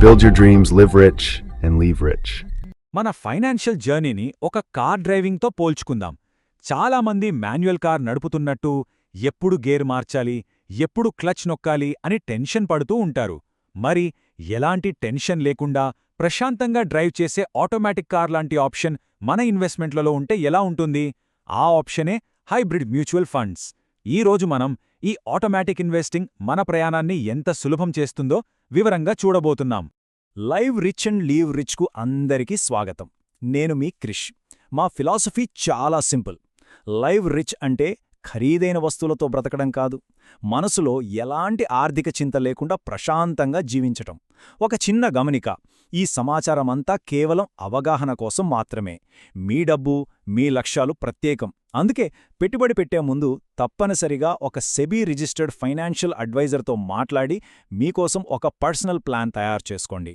Build your dreams, live rich, and leave rich. మన financial జర్నీని ఒక కార్ డ్రైవింగ్తో పోల్చుకుందాం. చాలామంది మాన్యువల్ కార్ నడుపుతున్నట్టు ఎప్పుడు గేర్ మార్చాలి, ఎప్పుడు క్లచ్ నొక్కాలి అని టెన్షన్ పడుతూ ఉంటారు. మరి ఎలాంటి టెన్షన్ లేకుండా ప్రశాంతంగా డ్రైవ్ చేసే ఆటోమేటిక్ కార్ లాంటి ఆప్షన్ మన ఇన్వెస్ట్మెంట్లలో ఉంటే ఎలా ఉంటుంది? ఆ ఆప్షనే హైబ్రిడ్ మ్యూచువల్ ఫండ్స్. ఈరోజు మనం ఈ ఆటోమేటిక్ ఇన్వెస్టింగ్ మన ప్రయాణాన్ని ఎంత సులభం చేస్తుందో వివరంగా చూడబోతున్నాం. లైవ్ రిచ్ అండ్ లీవ్ రిచ్కు అందరికీ స్వాగతం. నేను మీ క్రిష్. మా ఫిలాసఫీ చాలా సింపుల్. లైవ్ రిచ్ అంటే ఖరీదైన వస్తువులతో బ్రతకడం కాదు, మనసులో ఎలాంటి ఆర్థిక చింత లేకుండా ప్రశాంతంగా జీవించటం. ఒక చిన్న గమనిక, ఈ సమాచారమంతా కేవలం అవగాహన కోసం మాత్రమే. మీ డబ్బు, మీ లక్ష్యాలు ప్రత్యేకం. అందుకే పెట్టుబడి పెట్టే ముందు తప్పనిసరిగా ఒక సెబీ రిజిస్టర్డ్ ఫైనాన్షియల్ అడ్వైజర్తో మాట్లాడి మీకోసం ఒక పర్సనల్ ప్లాన్ తయారు చేసుకోండి.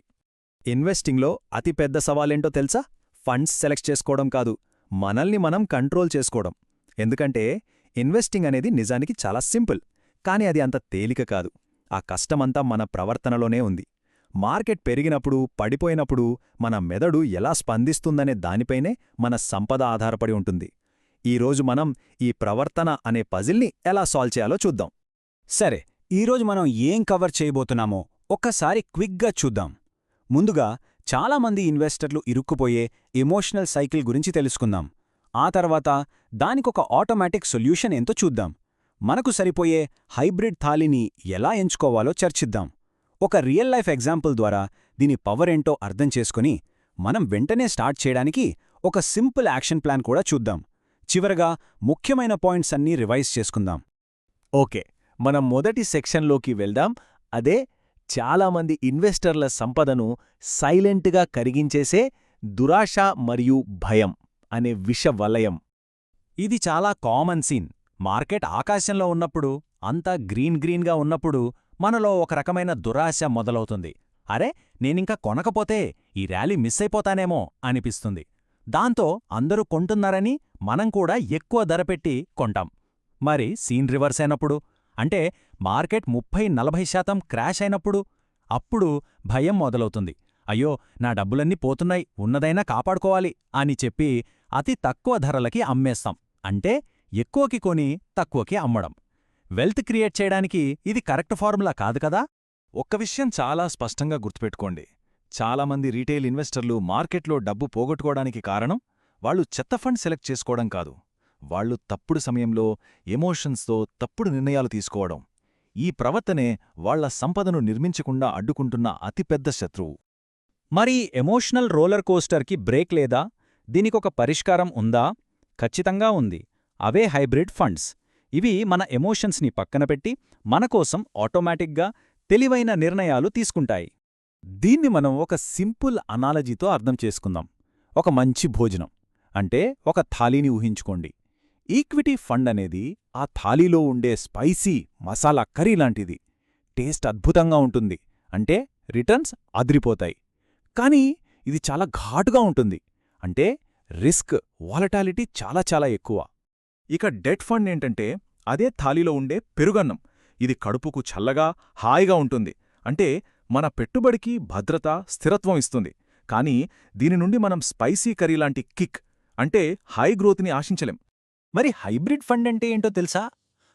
ఇన్వెస్టింగ్లో అతిపెద్ద సవాలేంటో తెలుసా? ఫండ్స్ సెలెక్ట్ చేసుకోవడం కాదు, మనల్ని మనం కంట్రోల్ చేసుకోవడం. ఎందుకంటే ఇన్వెస్టింగ్ అనేది నిజానికి చాలా సింపుల్, కానీ అది అంత తేలిక కాదు. ఆ కష్టమంతా మన ప్రవర్తనలోనే ఉంది. మార్కెట్ పెరిగినప్పుడు, పడిపోయినప్పుడు మన మెదడు ఎలా స్పందిస్తుందనే దానిపైనే మన సంపద ఆధారపడి ఉంటుంది. ఈరోజు మనం ఈ ప్రవర్తన అనే పజిల్ని ఎలా సాల్వ్ చేయాలో చూద్దాం. సరే, ఈరోజు మనం ఏం కవర్ చేయబోతున్నామో ఒక్కసారి క్విక్గా చూద్దాం. ముందుగా, చాలామంది ఇన్వెస్టర్లు ఇరుక్కుపోయే ఎమోషనల్ సైకిల్ గురించి తెలుసుకుందాం. ఆ తర్వాత దానికొక ఆటోమేటిక్ సొల్యూషన్ ఏంతో చూద్దాం. మనకు సరిపోయే హైబ్రిడ్ థాలిని ఎలా ఎంచుకోవాలో చర్చిద్దాం. ఒక రియల్ లైఫ్ ఎగ్జాంపుల్ ద్వారా దీని పవర్ ఏంటో అర్థం చేసుకుని మనం వెంటనే స్టార్ట్ చేయడానికి ఒక సింపుల్ యాక్షన్ ప్లాన్ కూడా చూద్దాం. చివరగా ముఖ్యమైన పాయింట్స్ అన్నీ రివైజ్ చేసుకుందాం. ఓకే, మనం మొదటి సెక్షన్లోకి వెళ్దాం. అదే చాలామంది ఇన్వెస్టర్ల సంపదను సైలెంట్గా కరిగించేసే దురాశ మరియు భయం అనే విషవలయం. ఇది చాలా కామన్ సీన్. మార్కెట్ ఆకాశంలో ఉన్నప్పుడు, అంతా గ్రీన్గా ఉన్నప్పుడు మనలో ఒక రకమైన దురాశ మొదలవుతుంది. అరే, నేనింకా కొనకపోతే ఈ ర్యాలీ మిస్ అయిపోతానేమో అనిపిస్తుంది. దాంతో అందరూ కొంటున్నారని మనం కూడా ఎక్కువ ధర పెట్టి కొంటాం. మరి సీన్ రివర్స్ అయినప్పుడు, అంటే మార్కెట్ 30–40% క్రాష్ అయినప్పుడు, అప్పుడు భయం మొదలవుతుంది. అయ్యో, నా డబ్బులన్నీ పోతున్నాయి, ఉన్నదైనా కాపాడుకోవాలి అని చెప్పి అతి తక్కువ ధరలకి అమ్మేస్తాం. అంటే ఎక్కువకి కొని తక్కువకి అమ్మడం. వెల్త్ క్రియేట్ చేయడానికి ఇది కరెక్ట్ ఫార్ములా కాదు కదా? ఒక్క విషయం చాలా స్పష్టంగా గుర్తుపెట్టుకోండి. చాలామంది రీటైల్ ఇన్వెస్టర్లు మార్కెట్లో డబ్బు పోగొట్టుకోవడానికి కారణం వాళ్ళు చెత్త ఫండ్ సెలెక్ట్ చేసుకోవడం కాదు, వాళ్ళు తప్పుడు సమయంలో ఎమోషన్స్తో తప్పుడు నిర్ణయాలు తీసుకోవడం. ఈ ప్రవర్తనే వాళ్ల సంపదను నిర్మించకుండా అడ్డుకుంటున్న అతిపెద్ద శత్రువు. మరి ఎమోషనల్ రోలర్ కోస్టర్కి బ్రేక్ లేదా? దీనికొక పరిష్కారం ఉందా? ఖచ్చితంగా ఉంది. అవే హైబ్రిడ్ ఫండ్స్. ఇవి మన ఎమోషన్స్ని పక్కన పెట్టి మనకోసం ఆటోమేటిక్గా తెలివైన నిర్ణయాలు తీసుకుంటాయి. దీన్ని మనం ఒక సింపుల్ అనాలజీతో అర్థం చేసుకుందాం. ఒక మంచి భోజనం అంటే ఒక థాలీని ఊహించుకోండి. ఈక్విటీ ఫండ్ అనేది ఆ థాలీలో ఉండే స్పైసీ మసాలా కర్రీ లాంటిది. టేస్ట్ అద్భుతంగా ఉంటుంది, అంటే రిటర్న్స్ అదిరిపోతాయి. కానీ ఇది చాలా ఘాటుగా ఉంటుంది, అంటే రిస్క్, వాలటాలిటీ చాలా చాలా ఎక్కువ. ఇక డెట్ ఫండ్ ఏంటంటే అదే థాలీలో ఉండే పెరుగన్నం. ఇది కడుపుకు చల్లగా, హాయిగా ఉంటుంది, అంటే మన పెట్టుబడికి భద్రత, స్థిరత్వం ఇస్తుంది. కానీ దీని నుండి మనం స్పైసీ కర్రీ లాంటి కిక్, అంటే హై గ్రోత్ని ఆశించలేం. మరి హైబ్రిడ్ ఫండ్ అంటే ఏంటో తెలుసా?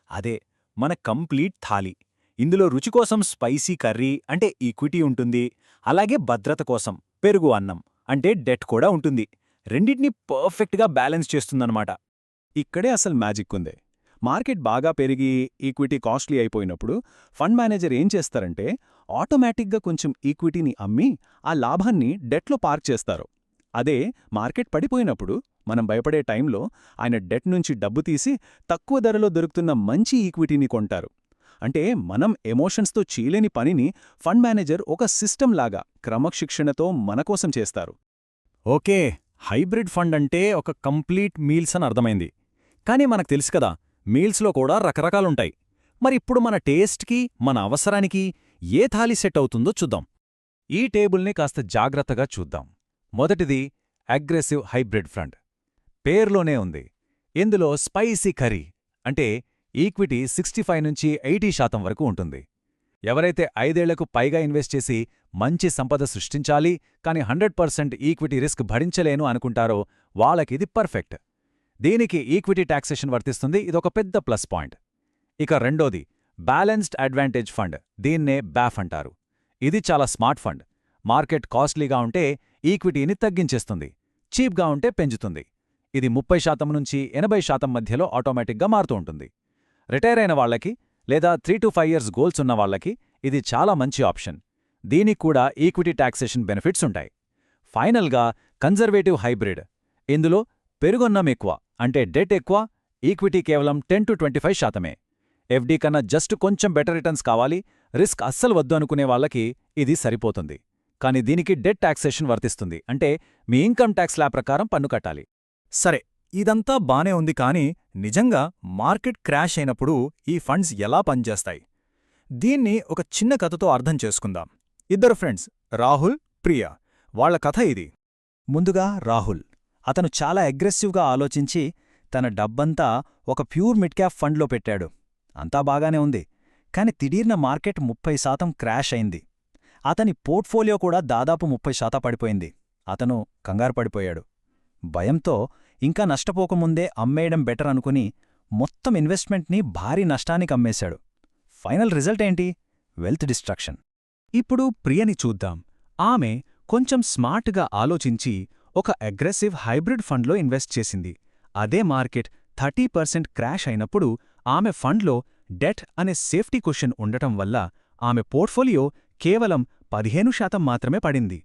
అదే మన కంప్లీట్ థాలీ. ఇందులో రుచి కోసం స్పైసీ కర్రీ అంటే ఈక్విటీ ఉంటుంది, అలాగే భద్రత కోసం పెరుగు అన్నం అంటే డెట్ కూడా ఉంటుంది. రెండింటినీ పర్ఫెక్ట్గా బ్యాలెన్స్ చేస్తుందన్నమాట. ఇక్కడే అసలు మ్యాజిక్ ఉంది. మార్కెట్ బాగా పెరిగి ఈక్విటీ కాస్ట్లీ అయిపోయినప్పుడు ఫండ్ మేనేజర్ ఏం చేస్తారంటే ఆటోమేటిక్గా కొంచెం ఈక్విటీని అమ్మి ఆ లాభాన్ని డెట్లో పార్క్ చేస్తారు. అదే మార్కెట్ పడిపోయినప్పుడు మనం భయపడే టైంలో ఆయన డెట్ నుంచి డబ్బు తీసి తక్కువ ధరలో దొరుకుతున్న మంచి ఈక్విటీని కొంటారు. అంటే మనం ఎమోషన్స్తో చేయలేని పనిని ఫండ్ మేనేజర్ ఒక సిస్టమ్ లాగా క్రమశిక్షణతో మనకోసం చేస్తారు. ఓకే, హైబ్రిడ్ ఫండ్ అంటే ఒక కంప్లీట్ మీల్స్ అని అర్థమైంది. కానీ మనకు తెలుసు కదా, మీల్స్లో కూడా రకరకాలుంటాయి. మరిప్పుడు మన టేస్ట్కి, మన అవసరానికి ఏ థాలీ సెట్ అవుతుందో చూద్దాం. ఈ టేబుల్ని కాస్త జాగ్రత్తగా చూద్దాం. మొదటిది అగ్రెసివ్ హైబ్రిడ్ ఫండ్. పేర్లోనే ఉంది. ఇందులో స్పైసీ కర్రీ, అంటే ఈక్విటీ 65–80% వరకు ఉంటుంది. ఎవరైతే 5 ఏళ్లకు పైగా ఇన్వెస్ట్ చేసి మంచి సంపద సృష్టించాలి కానీ 100% ఈక్విటీ రిస్క్ భరించలేను అనుకుంటారో వాళ్ళకిది పర్ఫెక్ట్. దీనికి ఈక్విటీ టాక్సేషన్ వర్తిస్తుంది, ఇదొక పెద్ద ప్లస్ పాయింట్. ఇక రెండోది బ్యాలెన్స్డ్ అడ్వాంటేజ్ ఫండ్, దీన్నే బ్యాఫ్ అంటారు. ఇది చాలా స్మార్ట్ ఫండ్. మార్కెట్ కాస్ట్లీగా ఉంటే ఈక్విటీని తగ్గించేస్తుంది, చీప్గా ఉంటే పెంచుతుంది. ఇది 30% నుంచి 80% మధ్యలో ఆటోమేటిక్గా మారుతూ ఉంటుంది. రిటైర్ అయిన వాళ్లకి లేదా 3 to 5 years గోల్స్ ఉన్న వాళ్లకి ఇది చాలా మంచి ఆప్షన్. దీనికి కూడా ఈక్విటీ టాక్సేషన్ బెనిఫిట్స్ ఉంటాయి. ఫైనల్గా కన్జర్వేటివ్ హైబ్రిడ్. ఇందులో పెరుగున్నం ఎక్కువ, అంటే డెట్ ఎక్కువ, ఈక్విటీ కేవలం 10 to 25%. ఎఫ్డీ కన్నా జస్ట్ కొంచెం బెటర్ రిటర్న్స్ కావాలి, రిస్క్ అస్సలు వద్దు అనుకునే వాళ్ళకి ఇది సరిపోతుంది. కానీ దీనికి డెట్ టాక్సేషన్ వర్తిస్తుంది, అంటే మీ ఇన్కమ్ ట్యాక్స్ లా ప్రకారం పన్ను కట్టాలి. సరే, ఇదంతా బానే ఉంది, కానీ నిజంగా మార్కెట్ క్రాష్ అయినప్పుడు ఈ ఫండ్స్ ఎలా పనిచేస్తాయి? దీన్ని ఒక చిన్న కథతో అర్థం చేసుకుందాం. ఇద్దరు ఫ్రెండ్స్, రాహుల్, ప్రియా. వాళ్ల కథ ఇది. ముందుగా రాహుల్. అతను చాలా అగ్రెసివ్గా ఆలోచించి తన డబ్బంతా ఒక ప్యూర్ మిడ్ క్యాప్ ఫండ్లో పెట్టాడు. అంతా బాగానే ఉంది, కాని తిడీర్న మార్కెట్ 30% క్రాష్ అయింది. అతని పోర్ట్ఫోలియో కూడా దాదాపు 30% పడిపోయింది. అతను కంగారు పడిపోయాడు. భయంతో ఇంకా నష్టపోకముందే అమ్మేయడం బెటర్ అనుకుని మొత్తం ఇన్వెస్ట్మెంట్ని భారీ నష్టానికి అమ్మేశాడు. ఫైనల్ రిజల్ట్ ఏంటి? Wealth destruction. ఇప్పుడు ప్రియని చూద్దాం. ఆమె కొంచెం స్మార్ట్గా ఆలోచించి ఒక అగ్రెసివ్ హైబ్రిడ్ ఫండ్లో ఇన్వెస్ట్ చేసింది. అదే మార్కెట్ 30% క్రాష్ అయినప్పుడు ఆమె ఫండ్లో డెట్ అనే సేఫ్టీ కుషన్ ఉండటం వల్ల ఆమె పోర్ట్ఫోలియో కేవలం 15% మాత్రమే పడింది.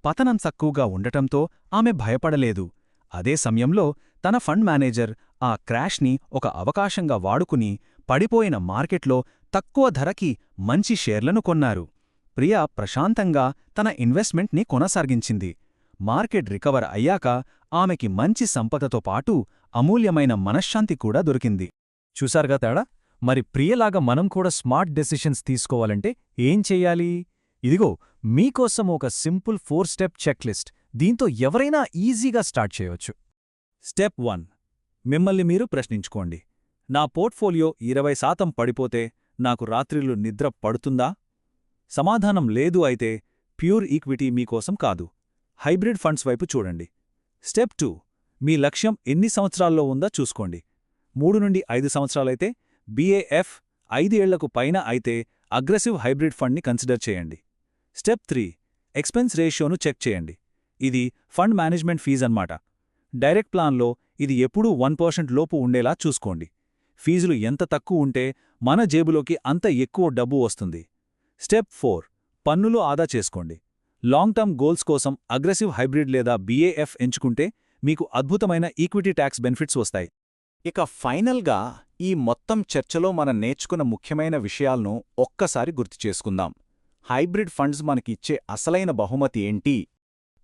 పతనం తక్కువగా ఉండటంతో ఆమె భయపడలేదు. అదే సమయంలో తన ఫండ్ మేనేజర్ ఆ క్రాష్ని ఒక అవకాశంగా వాడుకుని పడిపోయిన మార్కెట్లో తక్కువ ధరకి మంచి షేర్లను కొన్నారు. ప్రియా ప్రశాంతంగా తన ఇన్వెస్ట్మెంట్ని కొనసాగించింది. మార్కెట్ రికవర్ అయ్యాక ఆమెకి మంచి సంపదతో పాటు అమూల్యమైన మనశ్శాంతి కూడా దొరికింది. చూసారుగా తేడా? మరి ప్రియలాగా మనం కూడా స్మార్ట్ డెసిషన్స్ తీసుకోవాలంటే ఏం చెయ్యాలి? ఇదిగో మీకోసం ఒక సింపుల్ 4-step చెక్లిస్ట్. దీంతో ఎవరైనా ఈజీగా స్టార్ట్ చేయొచ్చు. స్టెప్ 1. మిమ్మల్ని మీరు ప్రశ్నించుకోండి. నా పోర్ట్ఫోలియో 20% పడిపోతే నాకు రాత్రిళ్ళు నిద్ర పడుతుందా? సమాధానం లేదు అయితే ప్యూర్ ఈక్విటీ మీకోసం కాదు. హైబ్రిడ్ ఫండ్స్ వైపు చూడండి. స్టెప్ 2. మీ లక్ష్యం ఎన్ని సంవత్సరాల్లో ఉందా చూసుకోండి. 3 నుండి 5 సంవత్సరాలైతే BAF, 5 ఏళ్లకు పైన అయితే అగ్రెసివ్ హైబ్రిడ్ ఫండ్ని కన్సిడర్ చేయండి. స్టెప్ 3. ఎక్స్పెన్స్ రేషియోను చెక్ చేయండి. ఇది ఫండ్ మేనేజ్మెంట్ ఫీజ్ అన్నమాట. డైరెక్ట్ ప్లాన్లో ఇది ఎప్పుడూ 1% లోపు ఉండేలా చూసుకోండి. ఫీజులు ఎంత తక్కువ ఉంటే మన జేబులోకి అంత ఎక్కువ డబ్బు వస్తుంది. స్టెప్ 4. పన్నులు ఆదా చేసుకోండి. లాంగ్ టర్మ్ గోల్స్ కోసం అగ్రెసివ్ హైబ్రిడ్ లేదా BAF ఎంచుకుంటే మీకు అద్భుతమైన ఈక్విటీ ట్యాక్స్ బెనిఫిట్స్ వస్తాయి. ఇక ఫైనల్గా ఈ మొత్తం చర్చలో మనం నేర్చుకున్న ముఖ్యమైన విషయాలను ఒక్కసారి గుర్తుచేసుకుందాం. హైబ్రిడ్ ఫండ్స్ మనకిచ్చే అసలైన బహుమతి ఏంటి?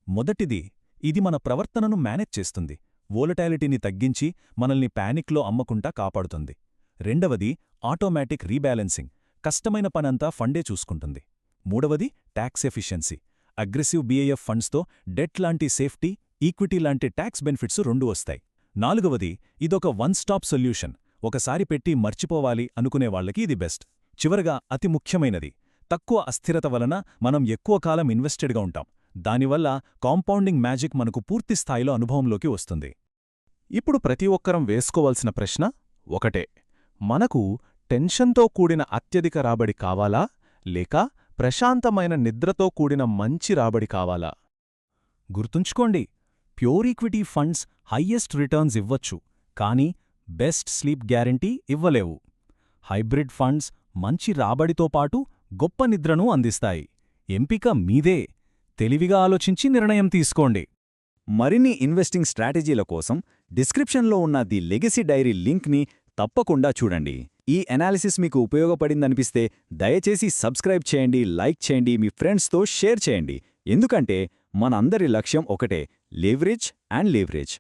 మొదటిది, ఇది మన ప్రవర్తనను మేనేజ్ చేస్తుంది. వోలటాలిటీని తగ్గించి మనల్ని పానిక్లో అమ్మకుండా కాపాడుతుంది. రెండవది, ఆటోమేటిక్ రీబ్యాలెన్సింగ్. కష్టమైన పనంతా ఫండే చూసుకుంటుంది. మూడవది, ట్యాక్స్ ఎఫిషియన్సీ. అగ్రెసివ్ BAF ఫండ్స్తో డెట్ లాంటి సేఫ్టీ, ఈక్విటీ లాంటి ట్యాక్స్ బెనిఫిట్స్ 2 వస్తాయి. నాలుగవది, ఇదొక 1-stop సొల్యూషన్. ఒకసారి పెట్టి మర్చిపోవాలి అనుకునే వాళ్లకి ఇది బెస్ట్. చివరగా అతి ముఖ్యమైనది, తక్కువ అస్థిరత వలన మనం ఎక్కువ కాలం ఇన్వెస్టెడ్గా ఉంటాం. దానివల్ల కాంపౌండింగ్ మ్యాజిక్ మనకు పూర్తి స్థాయిలో అనుభవంలోకి వస్తుంది. ఇప్పుడు ప్రతి ఒక్కరం వేసుకోవాల్సిన ప్రశ్న ఒకటే: మనకు టెన్షన్తో కూడిన అత్యధిక రాబడి కావాలా, లేక ప్రశాంతమైన నిద్రతో కూడిన మంచి రాబడి కావాలా? గుర్తుంచుకోండి, pure equity funds highest returns ఇవ్వచ్చు, కానీ బెస్ట్ స్లీప్ గ్యారంటీ ఇవ్వలేవు. హైబ్రిడ్ ఫండ్స్ మంచి రాబడితో పాటు గొప్ప నిద్రను అందిస్తాయి. ఎంపిక మీదే. తెలివిగా ఆలోచించి నిర్ణయం తీసుకోండి. మరిన్ని ఇన్వెస్టింగ్ స్ట్రాటజీల కోసం డిస్క్రిప్షన్లో ఉన్న ది లెగసీ డైరీ లింక్ని తప్పకుండా చూడండి. ఈ ఎనాలిసిస్ మీకు ఉపయోగపడిందనిపిస్తే దయచేసి సబ్స్క్రైబ్ చేయండి, లైక్ చేయండి, మీ ఫ్రెండ్స్తో షేర్ చేయండి. ఎందుకంటే మనందరి లక్ష్యం ఒకటే: లీవరేజ్ అండ్ లీవరేజ్.